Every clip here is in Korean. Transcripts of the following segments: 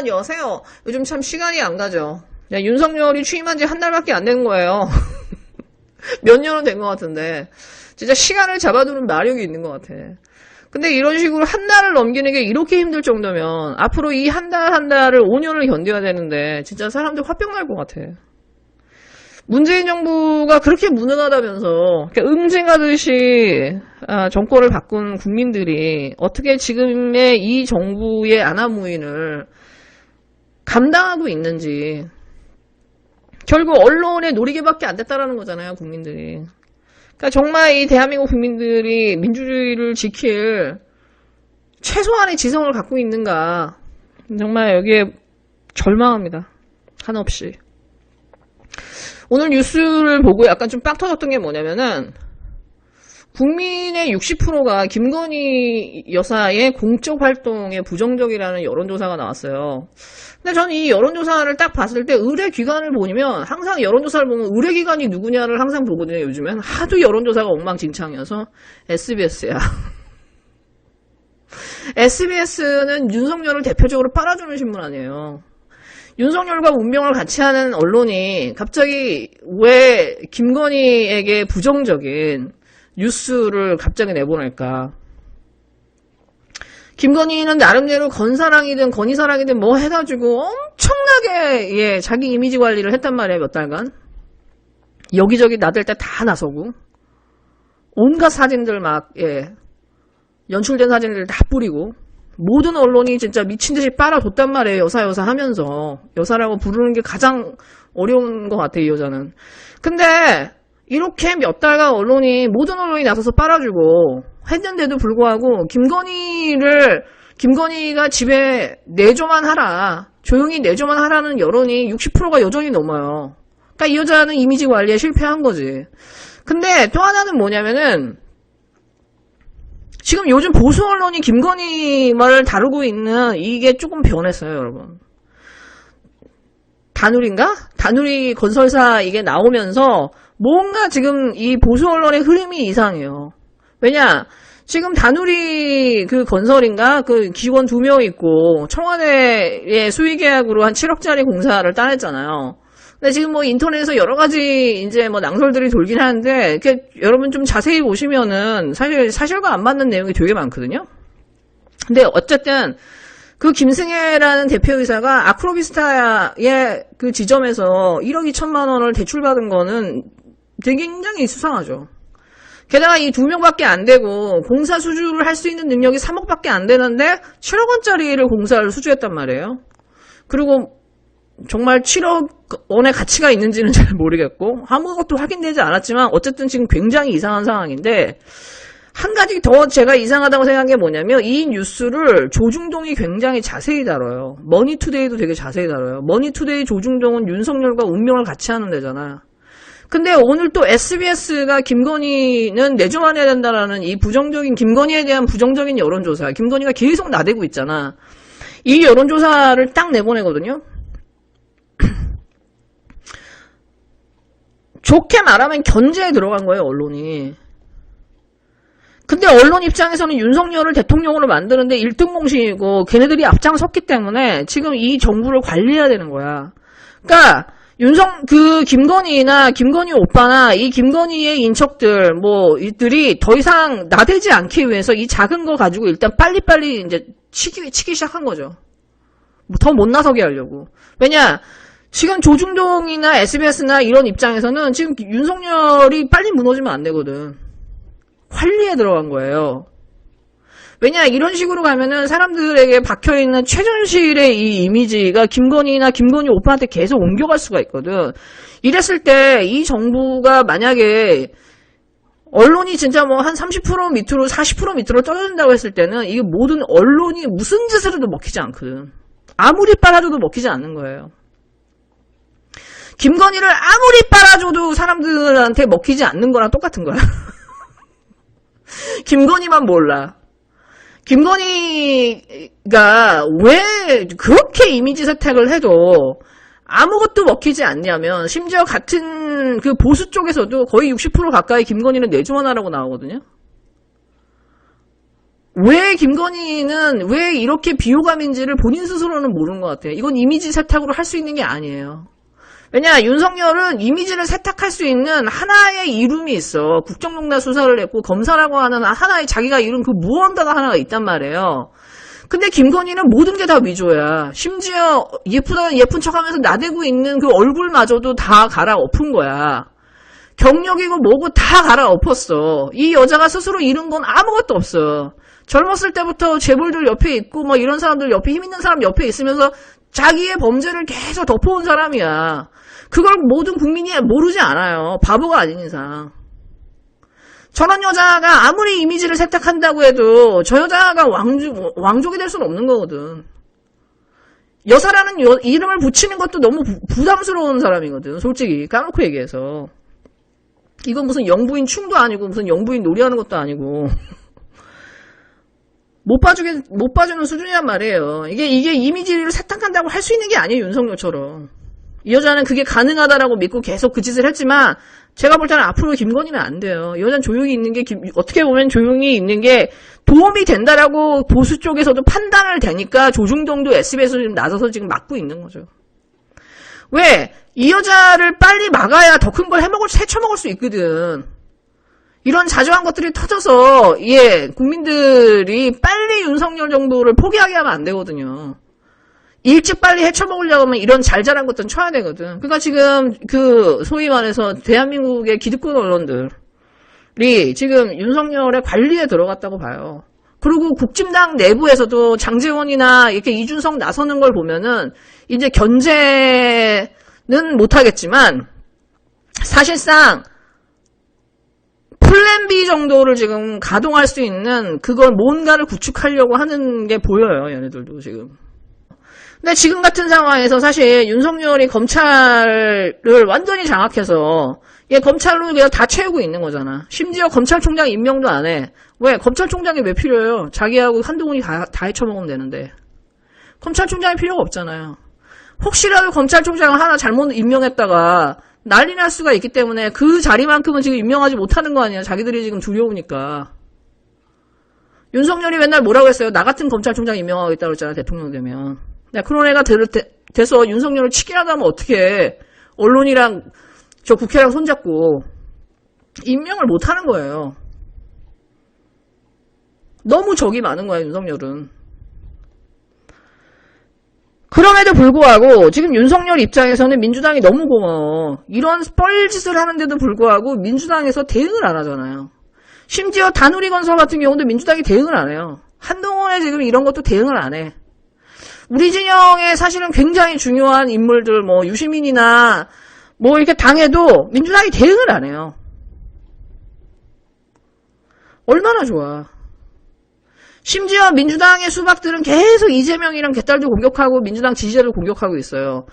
시간 여세요. 요즘 참 시간이 안 가죠. 야, 윤석열이 취임한 지 한 달밖에 안 된 거예요. 몇 년은 된 것 같은데 진짜 시간을 잡아두는 마력이 있는 것 같아. 근데 이런 식으로 한 달을 넘기는 게 이렇게 힘들 정도면 앞으로 이 한 달 한 달을 5년을 견뎌야 되는데 진짜 사람들 화병 날 것 같아. 문재인 정부가 그렇게 무능하다면서 응징하듯이 정권을 바꾼 국민들이 어떻게 지금의 이 정부의 안하무인을 감당하고 있는지. 결국 언론의 놀이개밖에 안 됐다라는 거잖아요, 국민들이. 그러니까 정말 이 대한민국 국민들이 민주주의를 지킬 최소한의 지성을 갖고 있는가. 정말 여기에 절망합니다. 한없이. 오늘 뉴스를 보고 약간 좀 빵 터졌던 게 뭐냐면은 국민의 60%가 김건희 여사의 공적 활동에 부정적이라는 여론조사가 나왔어요. 근데 저는 이 여론조사를 딱 봤을 때 의뢰기관을 보면 항상 여론조사를 보면 의뢰기관이 누구냐를 항상 보거든요. 요즘엔 하도 여론조사가 엉망진창이어서 SBS야. SBS는 윤석열을 대표적으로 빨아주는 신문 아니에요. 윤석열과 운명을 같이 하는 언론이 갑자기 왜 김건희에게 부정적인 뉴스를 갑자기 내보낼까? 김건희는 나름대로 건사랑이든 건희사랑이든 뭐 해가지고 엄청나게 자기 이미지 관리를 했단 말이에요. 몇 달간. 여기저기 나댈 때 다 나서고 온갖 사진들 막 연출된 사진들 다 뿌리고 모든 언론이 진짜 미친듯이 빨아줬단 말이에요. 여사 하면서. 여사라고 부르는 게 가장 어려운 것 같아, 이 여자는. 근데 이렇게 몇 달간 모든 언론이 나서서 빨아주고 했는데도 불구하고 김건희가 집에 내조만 하라, 조용히 내조만 하라는 여론이 60%가 여전히 넘어요. 그러니까 이 여자는 이미지 관리에 실패한 거지. 근데 또 하나는 뭐냐면은 지금 요즘 보수 언론이 김건희 말을 다루고 있는 이게 조금 변했어요, 여러분. 다누리 건설사 이게 나오면서 뭔가 지금 이 보수 언론의 흐름이 이상해요. 왜냐? 지금 다누리 그 건설인가? 그 직원 2명 있고 청와대의 수의계약으로 한 7억짜리 공사를 따냈잖아요. 근데 지금 뭐 인터넷에서 여러 가지 이제 뭐 낭설들이 돌긴 하는데 여러분 좀 자세히 보시면은 사실과 안 맞는 내용이 되게 많거든요. 근데 어쨌든 그 김승혜라는 대표이사가 아크로비스타의 그 지점에서 1억 2천만 원을 대출받은 거는 되게 굉장히 수상하죠. 게다가 이 2명밖에 안 되고 공사 수주를 할 수 있는 능력이 3억밖에 안 되는데 7억 원짜리를 공사를 수주했단 말이에요. 그리고 정말 7억 원의 가치가 있는지는 잘 모르겠고 아무것도 확인되지 않았지만 어쨌든 지금 굉장히 이상한 상황인데 한 가지 더 제가 이상하다고 생각한 게 뭐냐면 이 뉴스를 조중동이 굉장히 자세히 다뤄요. 머니투데이도 되게 자세히 다뤄요. 머니투데이 조중동은 윤석열과 운명을 같이 하는 데잖아. 근데 오늘 또 SBS가 김건희는 내조만 해야 된다라는 이 김건희에 대한 부정적인 여론조사, 김건희가 계속 나대고 있잖아. 이 여론조사를 딱 내보내거든요. 좋게 말하면 견제에 들어간 거예요, 언론이. 근데 언론 입장에서는 윤석열을 대통령으로 만드는데 1등 공신이고 걔네들이 앞장섰기 때문에 지금 이 정부를 관리해야 되는 거야. 그러니까 김건희나 김건희 오빠나 이 김건희의 인척들 이들이 더 이상 나대지 않기 위해서 이 작은 거 가지고 일단 빨리빨리 이제 치기 시작한 거죠. 더 못 나서게 하려고. 왜냐? 지금 조중동이나 SBS나 이런 입장에서는 지금 윤석열이 빨리 무너지면 안 되거든. 관리에 들어간 거예요. 왜냐, 이런 식으로 가면은 사람들에게 박혀있는 최전실의 이 이미지가 김건희나 김건희 오빠한테 계속 옮겨갈 수가 있거든. 이랬을 때 이 정부가 만약에 언론이 진짜 한 30% 밑으로 40% 밑으로 떨어진다고 했을 때는 이게 모든 언론이 무슨 짓을 해도 먹히지 않거든. 아무리 빨아줘도 먹히지 않는 거예요. 김건희를 아무리 빨아줘도 사람들한테 먹히지 않는 거랑 똑같은 거야. 김건희만 몰라. 김건희가 왜 그렇게 이미지 세탁을 해도 아무것도 먹히지 않냐면 심지어 같은 그 보수 쪽에서도 거의 60% 가까이 김건희는 내조만 하라고 나오거든요. 왜 김건희는 왜 이렇게 비호감인지를 본인 스스로는 모르는 것 같아요. 이건 이미지 세탁으로 할 수 있는 게 아니에요. 왜냐, 윤석열은 이미지를 세탁할 수 있는 하나의 이름이 있어. 국정농단 수사를 했고 검사라고 하는 하나의 자기가 이룬 그 무언가가 하나가 있단 말이에요. 근데 김건희는 모든 게 다 위조야. 심지어 예쁜 척하면서 나대고 있는 그 얼굴마저도 다 갈아엎은 거야. 경력이고 뭐고 다 갈아엎었어. 이 여자가 스스로 이룬 건 아무것도 없어. 젊었을 때부터 재벌들 옆에 있고 뭐 이런 사람들 옆에 힘 있는 사람 옆에 있으면서 자기의 범죄를 계속 덮어온 사람이야. 그걸 모든 국민이 모르지 않아요. 바보가 아닌 이상. 저런 여자가 아무리 이미지를 세탁한다고 해도 저 여자가 왕족이 될 수는 없는 거거든. 여사라는 이름을 붙이는 것도 너무 부담스러운 사람이거든. 솔직히 까놓고 얘기해서. 이건 무슨 영부인 충도 아니고 무슨 영부인 놀이하는 것도 아니고 못 봐주는 수준이란 말이에요. 이게 이미지를 세탁한다고 할 수 있는 게 아니에요. 윤석열처럼. 이 여자는 그게 가능하다라고 믿고 계속 그 짓을 했지만 제가 볼 때는 앞으로 김건희는 안 돼요. 이 여자는 조용히 있는 게 어떻게 보면 조용히 있는 게 도움이 된다라고 보수 쪽에서도 판단을 되니까 조중동도 SBS도 지금 나서서 지금 막고 있는 거죠. 왜? 이 여자를 빨리 막아야 더 큰 걸 헤쳐먹을 수 있거든. 이런 자조한 것들이 터져서, 국민들이 빨리 윤석열 정부를 포기하게 하면 안 되거든요. 일찍 빨리 헤쳐먹으려고 하면 이런 잘 자란 것들은 쳐야 되거든. 그러니까 지금 소위 말해서 대한민국의 기득권 언론들이 지금 윤석열의 관리에 들어갔다고 봐요. 그리고 국진당 내부에서도 장제원이나 이렇게 이준석 나서는 걸 보면은 이제 견제는 못하겠지만 사실상 플랜 B 정도를 지금 가동할 수 있는 그걸 뭔가를 구축하려고 하는 게 보여요. 얘네들도 지금. 근데 지금 같은 상황에서 사실 윤석열이 검찰을 완전히 장악해서 검찰로 그냥 다 채우고 있는 거잖아. 심지어 검찰총장 임명도 안 해. 왜? 검찰총장이 왜 필요해요? 자기하고 한동훈이 다 헤쳐먹으면 되는데. 검찰총장이 필요가 없잖아요. 혹시라도 검찰총장을 하나 잘못 임명했다가 난리 날 수가 있기 때문에 그 자리만큼은 지금 임명하지 못하는 거 아니야. 자기들이 지금 두려우니까. 윤석열이 맨날 뭐라고 했어요? 나 같은 검찰총장 임명하겠다고 그랬잖아. 대통령 되면. 그런 애가 돼서 윤석열을 치기라도 하면 어떻게 언론이랑 저 국회랑 손잡고 임명을 못하는 거예요. 너무 적이 많은 거야. 윤석열은. 그럼에도 불구하고 지금 윤석열 입장에서는 민주당이 너무 고마워. 이런 뻘짓을 하는데도 불구하고 민주당에서 대응을 안 하잖아요. 심지어 다누리건설 같은 경우도 민주당이 대응을 안 해요. 한동훈의 지금 이런 것도 대응을 안 해. 우리 진영에 사실은 굉장히 중요한 인물들 뭐 유시민이나 뭐 이렇게 당해도 민주당이 대응을 안 해요. 얼마나 좋아. 심지어 민주당의 수박들은 계속 이재명이랑 개딸도 공격하고 민주당 지지자를 공격하고 있어요.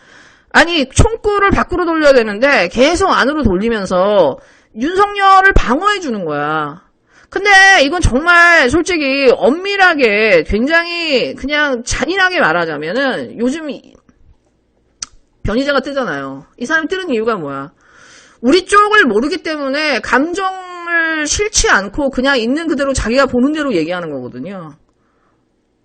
아니 총구를 밖으로 돌려야 되는데 계속 안으로 돌리면서 윤석열을 방어해 주는 거야. 근데 이건 정말 솔직히 엄밀하게 굉장히 그냥 잔인하게 말하자면은 요즘 변희재가 뜨잖아요. 이 사람이 뜨는 이유가 뭐야? 우리 쪽을 모르기 때문에 감정을 싫지 않고 그냥 있는 그대로 자기가 보는 대로 얘기하는 거거든요.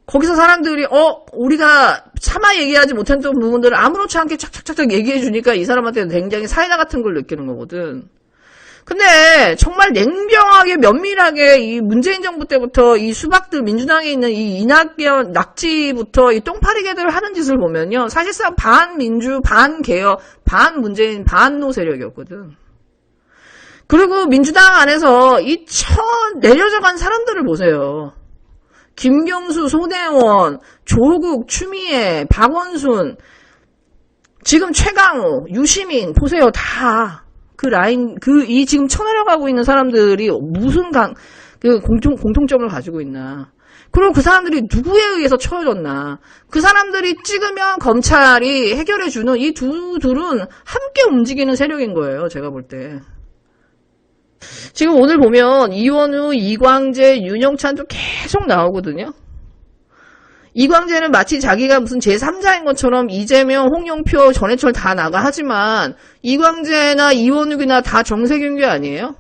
거기서 사람들이 우리가 차마 얘기하지 못했던 부분들을 아무렇지 않게 착착착착 얘기해 주니까 이 사람한테 굉장히 사이다 같은 걸 느끼는 거거든. 근데 정말 냉정하게 면밀하게 이 문재인 정부 때부터 이 수박들 민주당에 있는 이 이낙연 낙지부터 이 똥파리개들 하는 짓을 보면요. 사실상 반민주, 반개혁, 반문재인, 반노 세력이었거든. 그리고 민주당 안에서 이 내려져간 사람들을 보세요. 김경수, 손혜원, 조국, 추미애, 박원순, 지금 최강우, 유시민 보세요. 다. 그 라인, 이 지금 쳐내려가고 있는 사람들이 무슨 공통점을 가지고 있나. 그리고 그 사람들이 누구에 의해서 쳐졌나. 그 사람들이 찍으면 검찰이 해결해주는 이 둘은 함께 움직이는 세력인 거예요. 제가 볼 때. 지금 오늘 보면 이원우, 이광재, 윤영찬도 계속 나오거든요. 이광재는 마치 자기가 무슨 제3자인 것처럼 이재명, 홍영표, 전해철 다 나가 하지만 이광재나 이원욱이나 다 정세균교 아니에요?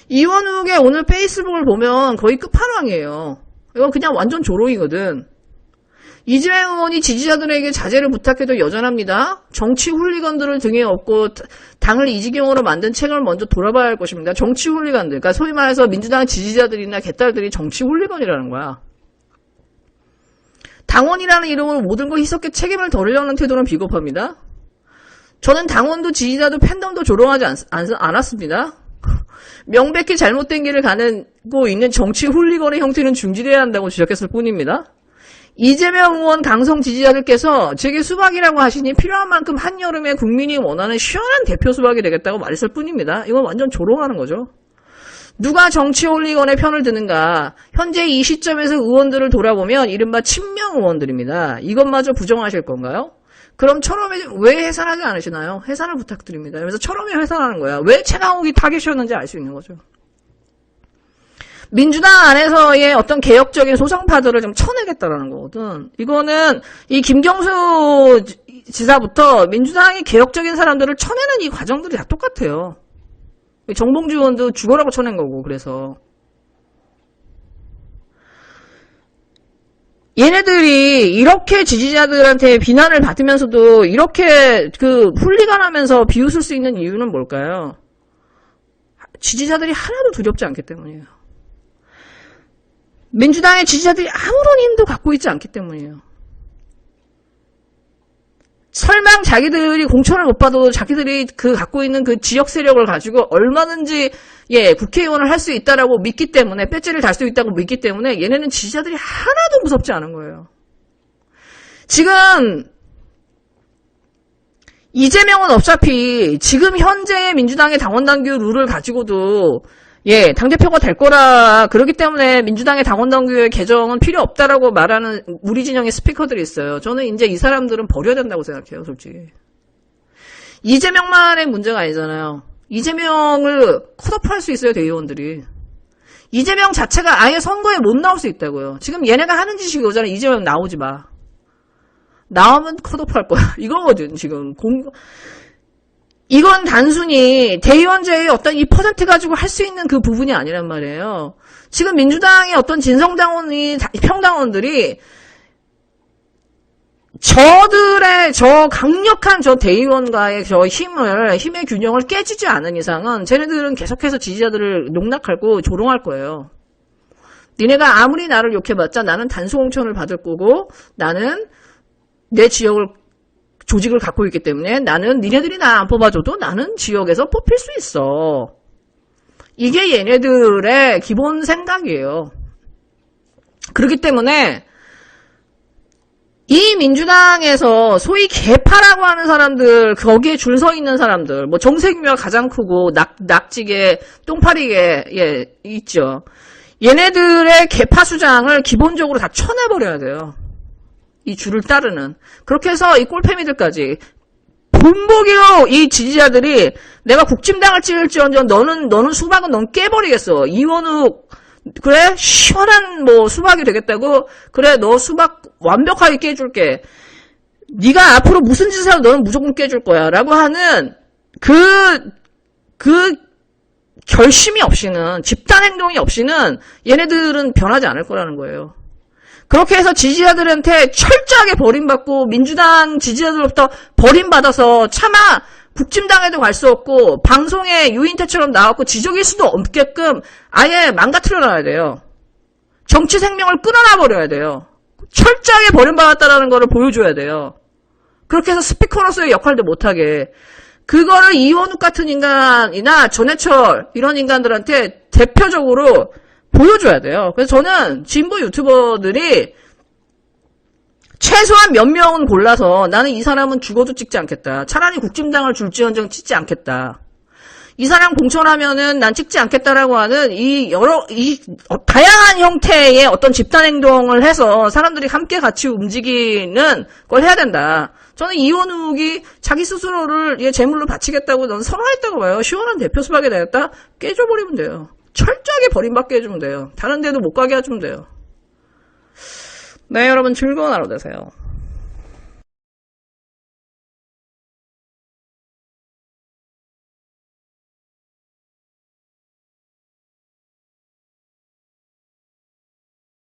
이원욱의 오늘 페이스북을 보면 거의 끝판왕이에요. 이건 그냥 완전 조롱이거든. 이재명 의원이 지지자들에게 자제를 부탁해도 여전합니다. 정치 훌리건들을 등에 업고 당을 이 지경으로 만든 책을 먼저 돌아봐야 할 것입니다. 정치 훌리건들. 그러니까 소위 말해서 민주당 지지자들이나 개딸들이 정치 훌리건이라는 거야. 당원이라는 이름으로 모든 걸 희석해 책임을 덜으려는 태도는 비겁합니다. 저는 당원도 지지자도 팬덤도 조롱하지 않았습니다. 명백히 잘못된 길을 가고 있는 정치 훌리건의 형태는 중지돼야 한다고 지적했을 뿐입니다. 이재명 의원 강성 지지자들께서 제게 수박이라고 하시니 필요한 만큼 한여름에 국민이 원하는 시원한 대표 수박이 되겠다고 말했을 뿐입니다. 이건 완전 조롱하는 거죠. 누가 정치 홀리건의 편을 드는가. 현재 이 시점에서 의원들을 돌아보면 이른바 친명 의원들입니다. 이것마저 부정하실 건가요? 그럼 철험에 왜 해산하지 않으시나요? 해산을 부탁드립니다. 그래서 철험에 해산하는 거야. 왜 최강욱이 타겟이었는지 알 수 있는 거죠. 민주당 안에서의 어떤 개혁적인 소상파들을 좀 쳐내겠다라는 거거든. 이거는 이 김경수 지사부터 민주당이 개혁적인 사람들을 쳐내는 이 과정들이 다 똑같아요. 정봉주 의원도 죽어라고 쳐낸 거고. 그래서 얘네들이 이렇게 지지자들한테 비난을 받으면서도 이렇게 훌리건하면서 비웃을 수 있는 이유는 뭘까요? 지지자들이 하나도 두렵지 않기 때문이에요. 민주당의 지지자들이 아무런 힘도 갖고 있지 않기 때문이에요. 설령 자기들이 공천을 못 받아도 자기들이 갖고 있는 그 지역 세력을 가지고 얼마든지 국회의원을 할 수 있다라고 믿기 때문에, 배지를 달 수 있다고 믿기 때문에 얘네는 지지자들이 하나도 무섭지 않은 거예요. 지금 이재명은 어차피 지금 현재의 민주당의 당원당규 룰을 가지고도 당대표가 될 거라, 그렇기 때문에 민주당의 당원당규의 개정은 필요 없다라고 말하는 우리 진영의 스피커들이 있어요. 저는 이제 이 사람들은 버려야 된다고 생각해요, 솔직히. 이재명만의 문제가 아니잖아요. 이재명을 컷오프할 수 있어요, 대의원들이. 이재명 자체가 아예 선거에 못 나올 수 있다고요. 지금 얘네가 하는 짓이 이거잖아. 이재명 나오지 마. 나오면 컷오프할 거야. 이거거든, 지금. 이건 단순히 대의원제의 어떤 이 퍼센트 가지고 할 수 있는 그 부분이 아니란 말이에요. 지금 민주당의 어떤 진성당원이, 평당원들이 저들의 저 강력한 저 대의원과의 저 힘의 균형을 깨지지 않은 이상은 쟤네들은 계속해서 지지자들을 농락하고 조롱할 거예요. 니네가 아무리 나를 욕해봤자 나는 단수공천을 받을 거고, 나는 내 지역을 조직을 갖고 있기 때문에 나는 니네들이 나 안 뽑아줘도 나는 지역에서 뽑힐 수 있어. 이게 얘네들의 기본 생각이에요. 그렇기 때문에 이 민주당에서 소위 개파라고 하는 사람들, 거기에 줄 서 있는 사람들, 뭐 정세균이가 가장 크고 낙지계, 똥파리계 있죠. 얘네들의 개파 수장을 기본적으로 다 쳐내버려야 돼요. 이 줄을 따르는. 그렇게 해서 이 꼴패미들까지 본보기로 이 지지자들이 내가 국진당을 찍을지언정 너는 수박은 넌 깨버리겠어. 이원욱 그래 시원한 뭐 수박이 되겠다고. 그래 너 수박 완벽하게 깨줄게. 네가 앞으로 무슨 짓을 해도 너는 무조건 깨줄 거야 라고 하는 그 결심이 없이는, 집단 행동이 없이는 얘네들은 변하지 않을 거라는 거예요. 그렇게 해서 지지자들한테 철저하게 버림받고, 민주당 지지자들로부터 버림받아서 차마 국진당에도 갈 수 없고 방송에 유인태처럼 나왔고 지적일 수도 없게끔 아예 망가뜨려 놔야 돼요. 정치 생명을 끊어놔 버려야 돼요. 철저하게 버림받았다라는 거를 보여줘야 돼요. 그렇게 해서 스피커로서의 역할도 못하게. 그거를 이원욱 같은 인간이나 전해철 이런 인간들한테 대표적으로 보여줘야 돼요. 그래서 저는 진보 유튜버들이 최소한 몇 명은 골라서 나는 이 사람은 죽어도 찍지 않겠다. 차라리 국진당을 줄지언정 찍지 않겠다. 이 사람 공천하면은 난 찍지 않겠다라고 하는 이 다양한 형태의 어떤 집단 행동을 해서 사람들이 함께 같이 움직이는 걸 해야 된다. 저는 이원욱이 자기 스스로를 제물로 바치겠다고 넌 선언했다고 봐요. 시원한 대표 수박이 되겠다? 깨져버리면 돼요. 철저하게 버림받게 해주면 돼요. 다른 데도 못 가게 해주면 돼요. 네, 여러분 즐거운 하루 되세요.